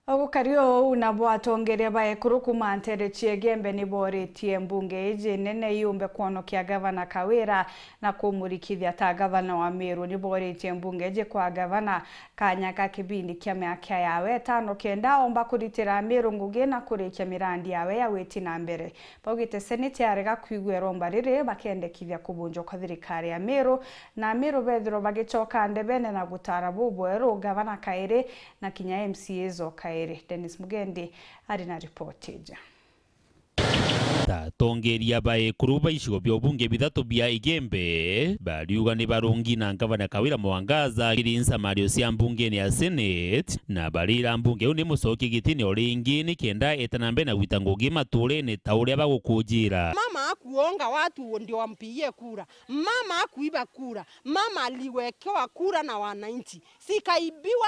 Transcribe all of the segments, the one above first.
Ogukario unabwatongeria baekuru kumantere Chiege ni boretie mbunge iji nene yumbe kuonokia gavana Kawira na kumurikithia ta gavana wa Meru ni boretie mbunge iji kwa gavana kanya ka kibindi kia miaka yawe tano kenda omba kuritira Meru ngugi na kurikia mirandi yawe ya weti na mbere. Baugite seneti arega kuigwera mbarire bakendekithia kubunjo kwa thirikari ya Meru na Meru bethiro bagicoka ndebene na gutara bubweru gavana Kaire na kinya MCA zo Kaire. Dennis Mugendi arina ripoti ja. Tongeria baekuru baishigo byobunge bithatu bya Igembe bariuga ni barungi na gavana Kawira Mwangaza kirinsa mario cia mbunge ya Senate na barira mbunge une mucoki gitini oringi ni kenda etanambe na gwita ngugi mature ni tauria bagukujira. Mama akuonga watu ndio wampigie kura, mama akuiba kura, mama aliwekewa kura na wananchi, sikaibiwa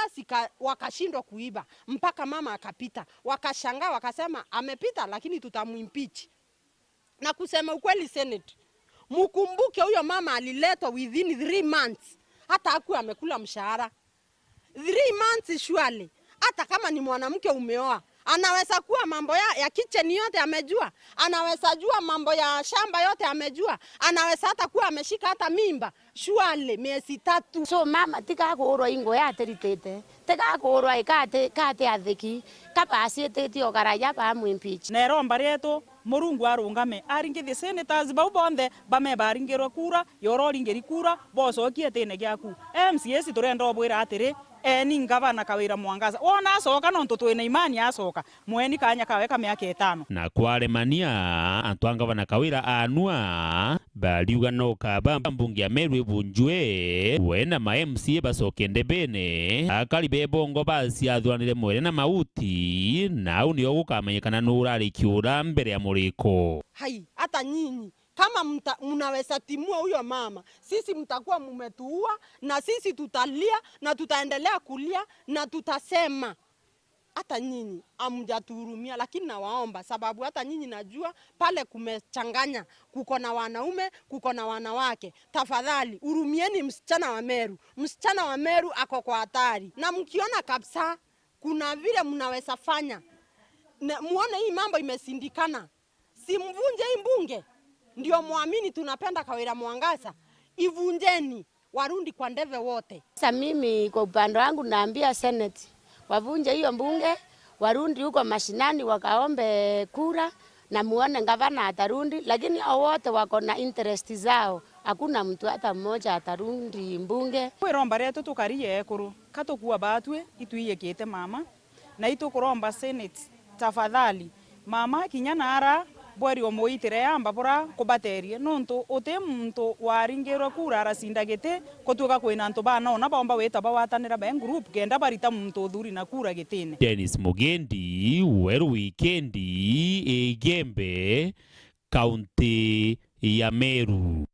wakashindwa kuiba mpaka mama akapita, wakashangaa wakasema amepita lakini tutamuimpeach. Na kusema ukweli Senate, mkumbuke huyo mama aliletwa within 3 months. Hata hakuwa amekula mshahara. 3 months surely. Hata kama ni mwanamke umeoa, anaweza kuwa mambo ya kitchen yote amejua. Anaweza jua mambo ya shamba yote amejua. Anaweza hata kuwa ameshika hata mimba. Surely miezi 3. So mama tika koro ingo ya teritete. Tika koro ikate athiki. Kapasi tete ogaraya ba muimpeach. Nero mbarieto Murungu arungame aringithi senators bau bonthe bame baringirwa kura yororingeri kura bocokie tene giaku MCS turenda obwira atiri ni gavana Kawira Mwangaza wona acoka nontu twina imani acoka mweni kanya kawe ka miaka 5 na kwaremania antu gavana Kawira anua bariuga no kaba mbunge ya Meru ibunjwe wena ma MCA bacoke ndebene akaribe bongo basi athuranire mwere na mauti na unio gukamenyekana nurari kiura mbere ya muriko. Hai hata nyinyi kama mnaweza timua huyo mama, sisi mtakuwa mumetuua na sisi tutalia na tutaendelea kulia na tutasema hata nyinyi amjatuhurumia, lakini nawaomba sababu hata nyinyi najua pale kumechanganya, kuko na wanaume, kuko na wanawake. Tafadhali hurumieni msichana wa Meru. Msichana wa Meru ako kwa hatari. Na mkiona kabisa kuna vile mnaweza fanya, muone hii mambo imesindikana, simvunje hii mbunge. Ndio muamini tunapenda Kawira Mwangaza, ivunjeni warundi kwa ndeve wote. Sasa mimi kwa upande wangu naambia Senate wavunje hiyo mbunge, warundi huko mashinani wakaombe kura na muone gavana atarundi, lakini wote wako na interest zao. Hakuna mtu hata mmoja atarundi mbunge. Kwiromba reto tukarie ekuru katokuwa batwe ituyekete mama na itukuromba Senate tafadhali mama kinyana ara bwari omoitire yamba bora kubaterie nontu ote muntu waringirwa kura arasindagete kotuka kwina ntu bana ona bomba weta bawatanira ba group kenda barita muntu thuri na kura gitine. Dennis Mugendi, Weru Wikendi, Igembe, County ya Meru.